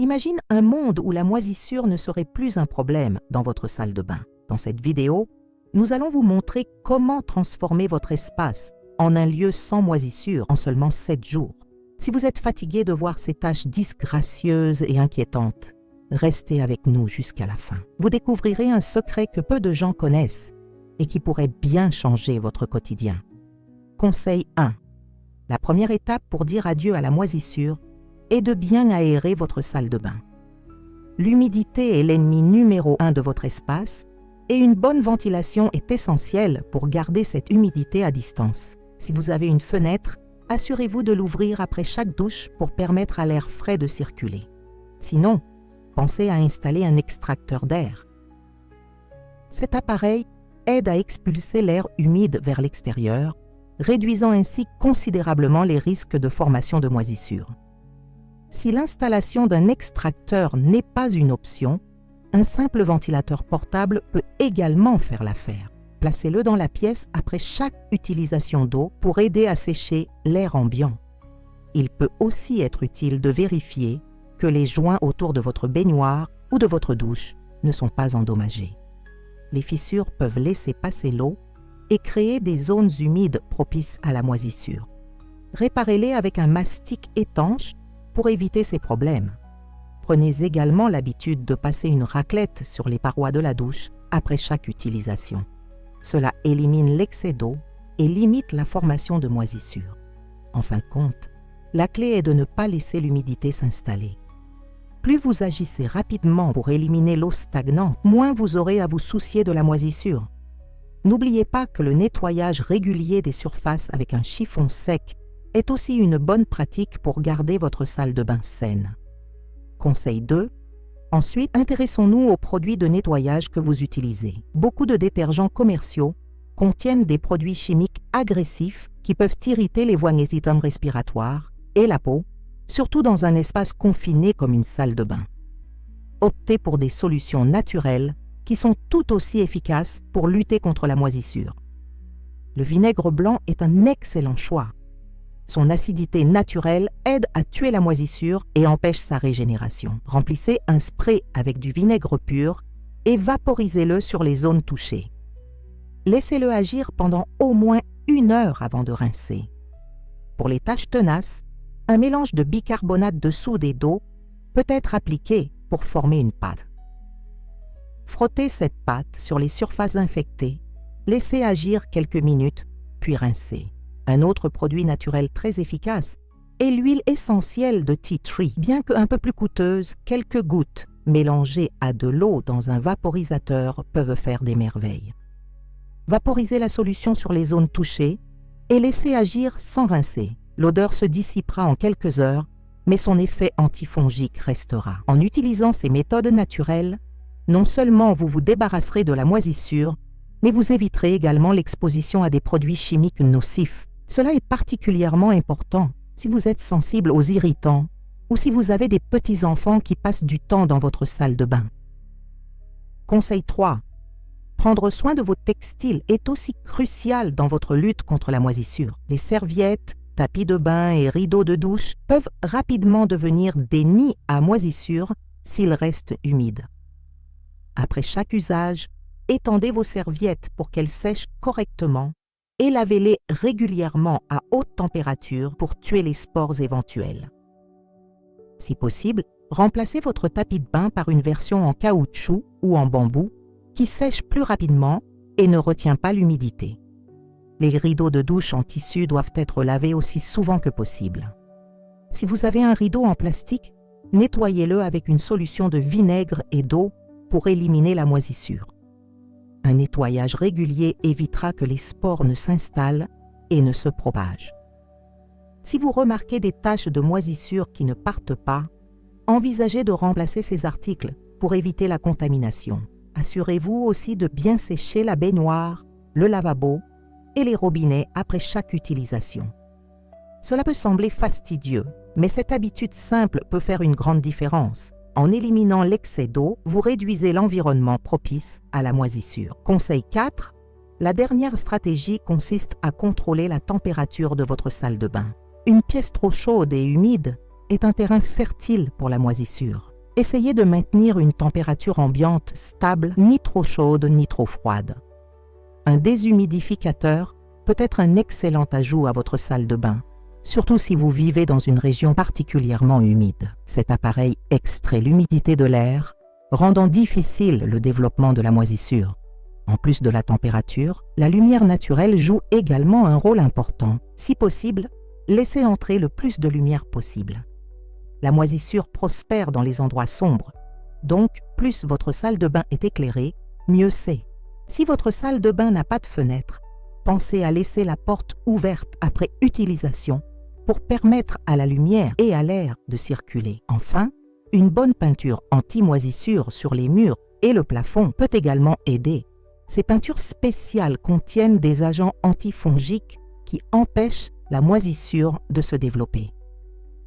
Imagine un monde où la moisissure ne serait plus un problème dans votre salle de bain. Dans cette vidéo, nous allons vous montrer comment transformer votre espace en un lieu sans moisissure en seulement 7 jours. Si vous êtes fatigué de voir ces tâches disgracieuses et inquiétantes, restez avec nous jusqu'à la fin. Vous découvrirez un secret que peu de gens connaissent et qui pourrait bien changer votre quotidien. Conseil 1. La première étape pour dire adieu à la moisissure est de bien aérer votre salle de bain. L'humidité est l'ennemi numéro 1 de votre espace et une bonne ventilation est essentielle pour garder cette humidité à distance. Si vous avez une fenêtre, assurez-vous de l'ouvrir après chaque douche pour permettre à l'air frais de circuler. Sinon, pensez à installer un extracteur d'air. Cet appareil aide à expulser l'air humide vers l'extérieur, réduisant ainsi considérablement les risques de formation de moisissure. Si l'installation d'un extracteur n'est pas une option, un simple ventilateur portable peut également faire l'affaire. Placez-le dans la pièce après chaque utilisation d'eau pour aider à sécher l'air ambiant. Il peut aussi être utile de vérifier que les joints autour de votre baignoire ou de votre douche ne sont pas endommagés. Les fissures peuvent laisser passer l'eau et créer des zones humides propices à la moisissure. Réparez-les avec un mastic étanche pour éviter ces problèmes. Prenez également l'habitude de passer une raclette sur les parois de la douche après chaque utilisation. Cela élimine l'excès d'eau et limite la formation de moisissures. En fin de compte, la clé est de ne pas laisser l'humidité s'installer. Plus vous agissez rapidement pour éliminer l'eau stagnante, moins vous aurez à vous soucier de la moisissure. N'oubliez pas que le nettoyage régulier des surfaces avec un chiffon sec est aussi une bonne pratique pour garder votre salle de bain saine. Conseil 2. Ensuite, intéressons-nous aux produits de nettoyage que vous utilisez. Beaucoup de détergents commerciaux contiennent des produits chimiques agressifs qui peuvent irriter les voies respiratoires et la peau, surtout dans un espace confiné comme une salle de bain. Optez pour des solutions naturelles qui sont tout aussi efficaces pour lutter contre la moisissure. Le vinaigre blanc est un excellent choix. Son acidité naturelle aide à tuer la moisissure et empêche sa régénération. Remplissez un spray avec du vinaigre pur et vaporisez-le sur les zones touchées. Laissez-le agir pendant au moins 1 heure avant de rincer. Pour les taches tenaces, un mélange de bicarbonate de soude et d'eau peut être appliqué pour former une pâte. Frottez cette pâte sur les surfaces infectées, laissez agir quelques minutes, puis rincez. Un autre produit naturel très efficace est l'huile essentielle de tea tree. Bien qu'un peu plus coûteuse, quelques gouttes mélangées à de l'eau dans un vaporisateur peuvent faire des merveilles. Vaporisez la solution sur les zones touchées et laissez agir sans rincer. L'odeur se dissipera en quelques heures, mais son effet antifongique restera. En utilisant ces méthodes naturelles, non seulement vous vous débarrasserez de la moisissure, mais vous éviterez également l'exposition à des produits chimiques nocifs. Cela est particulièrement important si vous êtes sensible aux irritants ou si vous avez des petits-enfants qui passent du temps dans votre salle de bain. Conseil 3. Prendre soin de vos textiles est aussi crucial dans votre lutte contre la moisissure. Les serviettes, tapis de bain et rideaux de douche peuvent rapidement devenir des nids à moisissure s'ils restent humides. Après chaque usage, étendez vos serviettes pour qu'elles sèchent correctement et lavez-les régulièrement à haute température pour tuer les spores éventuels. Si possible, remplacez votre tapis de bain par une version en caoutchouc ou en bambou qui sèche plus rapidement et ne retient pas l'humidité. Les rideaux de douche en tissu doivent être lavés aussi souvent que possible. Si vous avez un rideau en plastique, nettoyez-le avec une solution de vinaigre et d'eau pour éliminer la moisissure. Un nettoyage régulier évitera que les spores ne s'installent et ne se propagent. Si vous remarquez des taches de moisissure qui ne partent pas, envisagez de remplacer ces articles pour éviter la contamination. Assurez-vous aussi de bien sécher la baignoire, le lavabo et les robinets après chaque utilisation. Cela peut sembler fastidieux, mais cette habitude simple peut faire une grande différence. En éliminant l'excès d'eau, vous réduisez l'environnement propice à la moisissure. Conseil 4. La dernière stratégie consiste à contrôler la température de votre salle de bain. Une pièce trop chaude et humide est un terrain fertile pour la moisissure. Essayez de maintenir une température ambiante stable, ni trop chaude ni trop froide. Un déshumidificateur peut être un excellent ajout à votre salle de bain, surtout si vous vivez dans une région particulièrement humide. Cet appareil extrait l'humidité de l'air, rendant difficile le développement de la moisissure. En plus de la température, la lumière naturelle joue également un rôle important. Si possible, laissez entrer le plus de lumière possible. La moisissure prospère dans les endroits sombres, donc plus votre salle de bain est éclairée, mieux c'est. Si votre salle de bain n'a pas de fenêtre, pensez à laisser la porte ouverte après utilisation pour permettre à la lumière et à l'air de circuler. Enfin, une bonne peinture anti-moisissure sur les murs et le plafond peut également aider. Ces peintures spéciales contiennent des agents antifongiques qui empêchent la moisissure de se développer.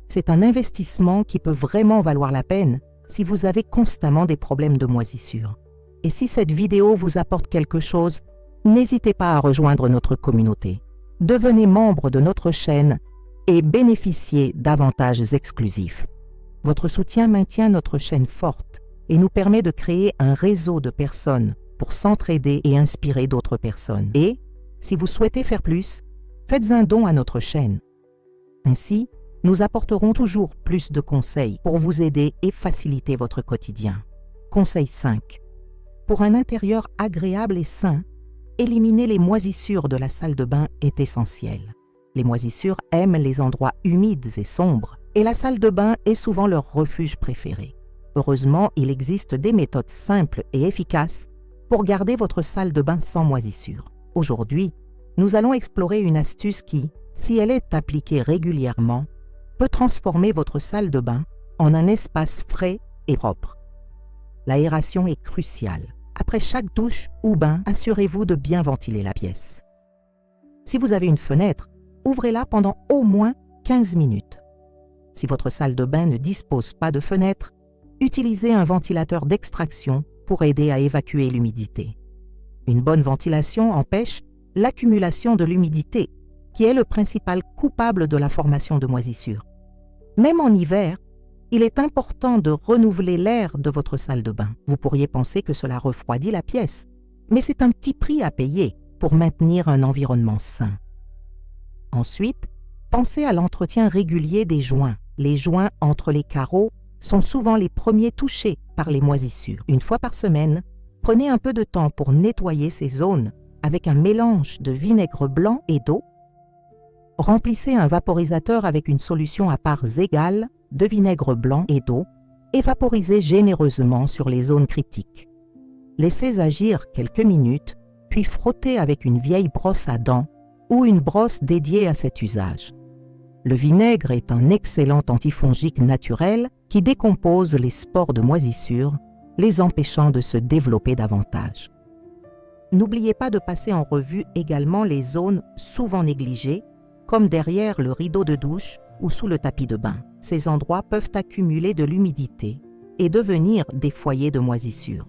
C'est un investissement qui peut vraiment valoir la peine si vous avez constamment des problèmes de moisissure. Et si cette vidéo vous apporte quelque chose, n'hésitez pas à rejoindre notre communauté. Devenez membre de notre chaîne et bénéficiez d'avantages exclusifs. Votre soutien maintient notre chaîne forte et nous permet de créer un réseau de personnes pour s'entraider et inspirer d'autres personnes. Et, si vous souhaitez faire plus, faites un don à notre chaîne. Ainsi, nous apporterons toujours plus de conseils pour vous aider et faciliter votre quotidien. Conseil 5. Pour un intérieur agréable et sain, éliminer les moisissures de la salle de bain est essentiel. Les moisissures aiment les endroits humides et sombres, et la salle de bain est souvent leur refuge préféré. Heureusement, il existe des méthodes simples et efficaces pour garder votre salle de bain sans moisissures. Aujourd'hui, nous allons explorer une astuce qui, si elle est appliquée régulièrement, peut transformer votre salle de bain en un espace frais et propre. L'aération est cruciale. Après chaque douche ou bain, assurez-vous de bien ventiler la pièce. Si vous avez une fenêtre, ouvrez-la pendant au moins 15 minutes. Si votre salle de bain ne dispose pas de fenêtre, utilisez un ventilateur d'extraction pour aider à évacuer l'humidité. Une bonne ventilation empêche l'accumulation de l'humidité, qui est le principal coupable de la formation de moisissures. Même en hiver, il est important de renouveler l'air de votre salle de bain. Vous pourriez penser que cela refroidit la pièce, mais c'est un petit prix à payer pour maintenir un environnement sain. Ensuite, pensez à l'entretien régulier des joints. Les joints entre les carreaux sont souvent les premiers touchés par les moisissures. Une fois par semaine, prenez un peu de temps pour nettoyer ces zones avec un mélange de vinaigre blanc et d'eau. Remplissez un vaporisateur avec une solution à parts égales de vinaigre blanc et d'eau et vaporisez généreusement sur les zones critiques. Laissez agir quelques minutes, puis frottez avec une vieille brosse à dents ou une brosse dédiée à cet usage. Le vinaigre est un excellent antifongique naturel qui décompose les spores de moisissure, les empêchant de se développer davantage. N'oubliez pas de passer en revue également les zones souvent négligées, comme derrière le rideau de douche ou sous le tapis de bain. Ces endroits peuvent accumuler de l'humidité et devenir des foyers de moisissure.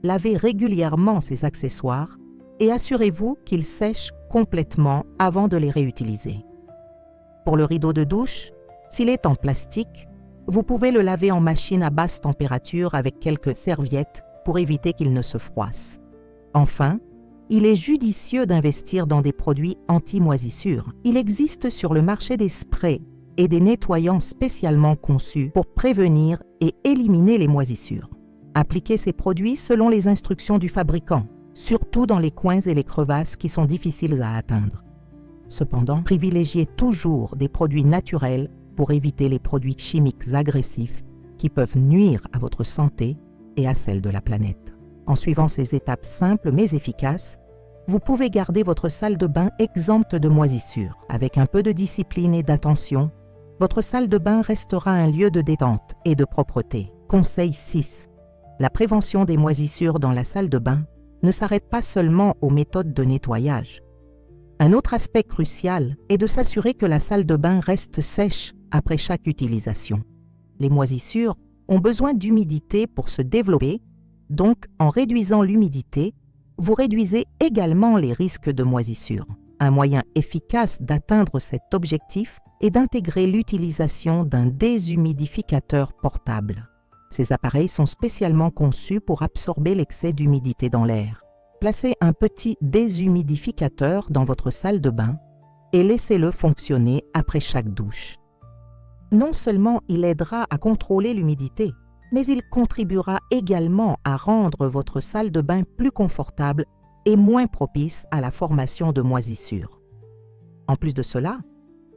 Lavez régulièrement ces accessoires et assurez-vous qu'ils sèchent complètement avant de les réutiliser. Pour le rideau de douche, s'il est en plastique, vous pouvez le laver en machine à basse température avec quelques serviettes pour éviter qu'il ne se froisse. Enfin, il est judicieux d'investir dans des produits anti-moisissure. Il existe sur le marché des sprays et des nettoyants spécialement conçus pour prévenir et éliminer les moisissures. Appliquez ces produits selon les instructions du fabricant, surtout dans les coins et les crevasses qui sont difficiles à atteindre. Cependant, privilégiez toujours des produits naturels pour éviter les produits chimiques agressifs qui peuvent nuire à votre santé et à celle de la planète. En suivant ces étapes simples mais efficaces, vous pouvez garder votre salle de bain exempte de moisissures. Avec un peu de discipline et d'attention, votre salle de bain restera un lieu de détente et de propreté. Conseil 6. La prévention des moisissures dans la salle de bain ne s'arrête pas seulement aux méthodes de nettoyage. Un autre aspect crucial est de s'assurer que la salle de bain reste sèche après chaque utilisation. Les moisissures ont besoin d'humidité pour se développer, donc en réduisant l'humidité, vous réduisez également les risques de moisissure. Un moyen efficace d'atteindre cet objectif est d'intégrer l'utilisation d'un déshumidificateur portable. Ces appareils sont spécialement conçus pour absorber l'excès d'humidité dans l'air. Placez un petit déshumidificateur dans votre salle de bain et laissez-le fonctionner après chaque douche. Non seulement il aidera à contrôler l'humidité, mais il contribuera également à rendre votre salle de bain plus confortable et moins propice à la formation de moisissures. En plus de cela,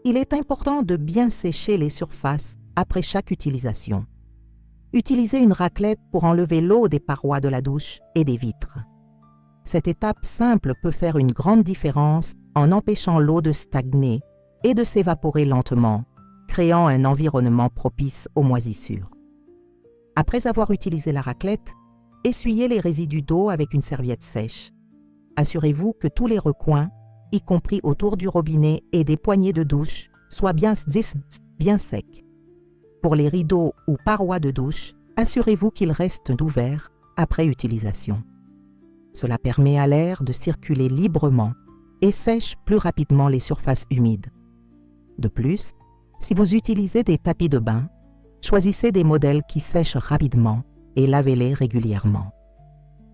il est important de bien sécher les surfaces après chaque utilisation. Utilisez une raclette pour enlever l'eau des parois de la douche et des vitres. Cette étape simple peut faire une grande différence en empêchant l'eau de stagner et de s'évaporer lentement, créant un environnement propice aux moisissures. Après avoir utilisé la raclette, essuyez les résidus d'eau avec une serviette sèche. Assurez-vous que tous les recoins, y compris autour du robinet et des poignées de douche, soient bien secs. Pour les rideaux ou parois de douche, assurez-vous qu'ils restent ouverts après utilisation. Cela permet à l'air de circuler librement et sèche plus rapidement les surfaces humides. De plus, si vous utilisez des tapis de bain, choisissez des modèles qui sèchent rapidement et lavez-les régulièrement.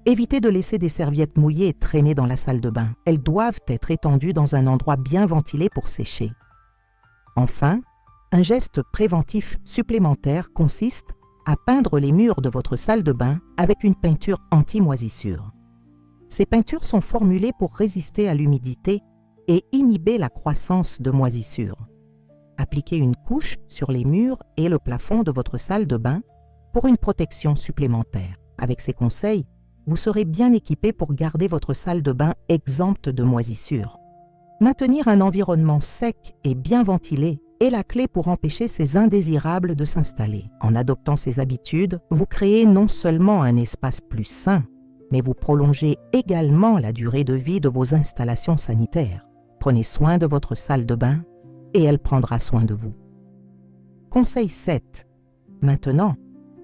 Évitez de laisser des serviettes mouillées traîner dans la salle de bain. Elles doivent être étendues dans un endroit bien ventilé pour sécher. Enfin, un geste préventif supplémentaire consiste à peindre les murs de votre salle de bain avec une peinture anti-moisissure. Ces peintures sont formulées pour résister à l'humidité et inhiber la croissance de moisissures. Appliquez une couche sur les murs et le plafond de votre salle de bain pour une protection supplémentaire. Avec ces conseils, vous serez bien équipé pour garder votre salle de bain exempte de moisissures. Maintenir un environnement sec et bien ventilé est la clé pour empêcher ces indésirables de s'installer. En adoptant ces habitudes, vous créez non seulement un espace plus sain, mais vous prolongez également la durée de vie de vos installations sanitaires. Prenez soin de votre salle de bain et elle prendra soin de vous. Conseil 7. Maintenant,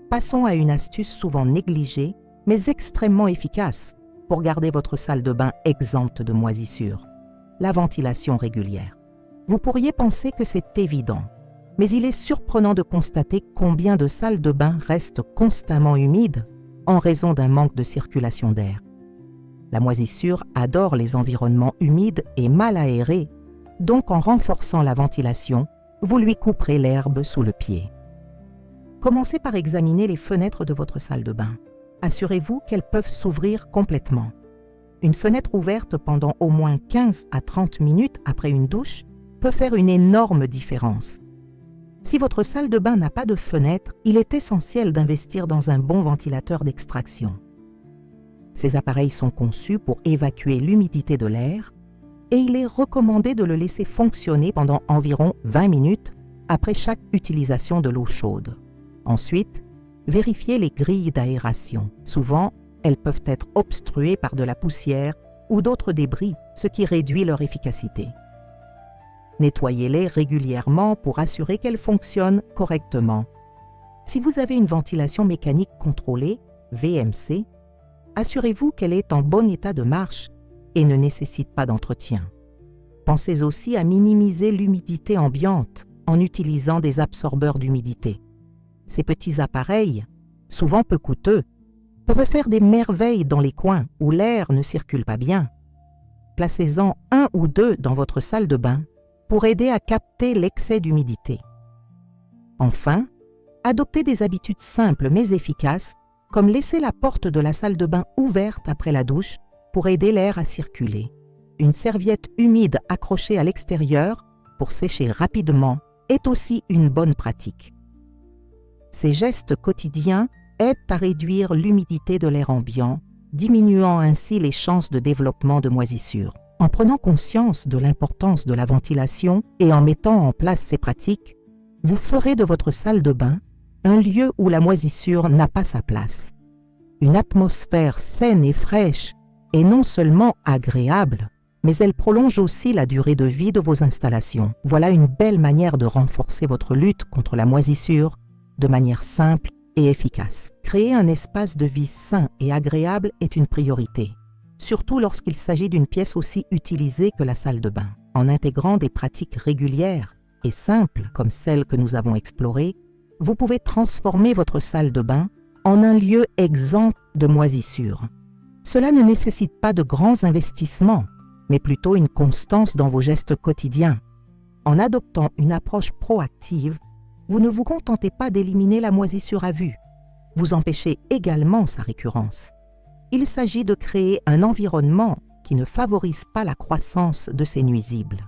passons à une astuce souvent négligée, mais extrêmement efficace pour garder votre salle de bain exempte de moisissures. La ventilation régulière. Vous pourriez penser que c'est évident, mais il est surprenant de constater combien de salles de bain restent constamment humides en raison d'un manque de circulation d'air. La moisissure adore les environnements humides et mal aérés, donc en renforçant la ventilation, vous lui couperez l'herbe sous le pied. Commencez par examiner les fenêtres de votre salle de bain. Assurez-vous qu'elles peuvent s'ouvrir complètement. Une fenêtre ouverte pendant au moins 15 à 30 minutes après une douche peut faire une énorme différence. Si votre salle de bain n'a pas de fenêtre, il est essentiel d'investir dans un bon ventilateur d'extraction. Ces appareils sont conçus pour évacuer l'humidité de l'air et il est recommandé de le laisser fonctionner pendant environ 20 minutes après chaque utilisation de l'eau chaude. Ensuite, vérifiez les grilles d'aération. Souvent, elles peuvent être obstruées par de la poussière ou d'autres débris, ce qui réduit leur efficacité. Nettoyez-les régulièrement pour assurer qu'elles fonctionnent correctement. Si vous avez une ventilation mécanique contrôlée, VMC, assurez-vous qu'elle est en bon état de marche et ne nécessite pas d'entretien. Pensez aussi à minimiser l'humidité ambiante en utilisant des absorbeurs d'humidité. Ces petits appareils, souvent peu coûteux, peuvent faire des merveilles dans les coins où l'air ne circule pas bien. Placez-en un ou deux dans votre salle de bain pour aider à capter l'excès d'humidité. Enfin, adoptez des habitudes simples mais efficaces, comme laisser la porte de la salle de bain ouverte après la douche pour aider l'air à circuler. Une serviette humide accrochée à l'extérieur pour sécher rapidement est aussi une bonne pratique. Ces gestes quotidiens aident à réduire l'humidité de l'air ambiant, diminuant ainsi les chances de développement de moisissures. En prenant conscience de l'importance de la ventilation et en mettant en place ces pratiques, vous ferez de votre salle de bain un lieu où la moisissure n'a pas sa place. Une atmosphère saine et fraîche est non seulement agréable, mais elle prolonge aussi la durée de vie de vos installations. Voilà une belle manière de renforcer votre lutte contre la moisissure de manière simple et efficace. Créer un espace de vie sain et agréable est une priorité, surtout lorsqu'il s'agit d'une pièce aussi utilisée que la salle de bain. En intégrant des pratiques régulières et simples comme celles que nous avons explorées, vous pouvez transformer votre salle de bain en un lieu exempt de moisissures. Cela ne nécessite pas de grands investissements, mais plutôt une constance dans vos gestes quotidiens. En adoptant une approche proactive, vous ne vous contentez pas d'éliminer la moisissure à vue, vous empêchez également sa récurrence. Il s'agit de créer un environnement qui ne favorise pas la croissance de ces nuisibles.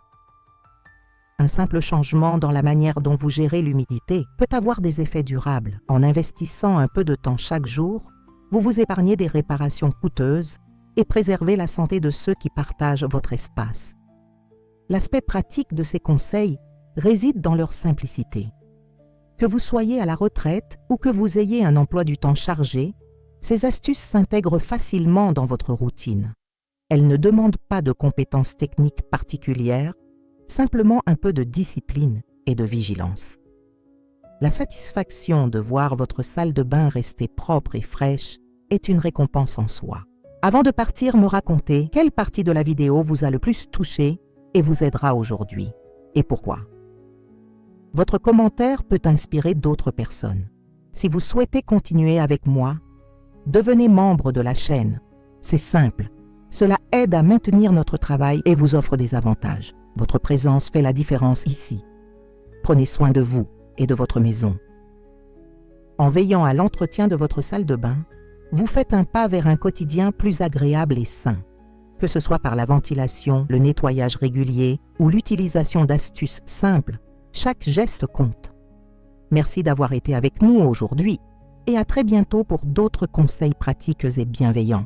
Un simple changement dans la manière dont vous gérez l'humidité peut avoir des effets durables. En investissant un peu de temps chaque jour, vous vous épargnez des réparations coûteuses et préservez la santé de ceux qui partagent votre espace. L'aspect pratique de ces conseils réside dans leur simplicité. Que vous soyez à la retraite ou que vous ayez un emploi du temps chargé, ces astuces s'intègrent facilement dans votre routine. Elles ne demandent pas de compétences techniques particulières, simplement un peu de discipline et de vigilance. La satisfaction de voir votre salle de bain rester propre et fraîche est une récompense en soi. Avant de partir, me raconter quelle partie de la vidéo vous a le plus touché et vous aidera aujourd'hui, et pourquoi. Votre commentaire peut inspirer d'autres personnes. Si vous souhaitez continuer avec moi, devenez membre de la chaîne. C'est simple, cela aide à maintenir notre travail et vous offre des avantages. Votre présence fait la différence ici. Prenez soin de vous et de votre maison. En veillant à l'entretien de votre salle de bain, vous faites un pas vers un quotidien plus agréable et sain. Que ce soit par la ventilation, le nettoyage régulier ou l'utilisation d'astuces simples, chaque geste compte. Merci d'avoir été avec nous aujourd'hui et à très bientôt pour d'autres conseils pratiques et bienveillants.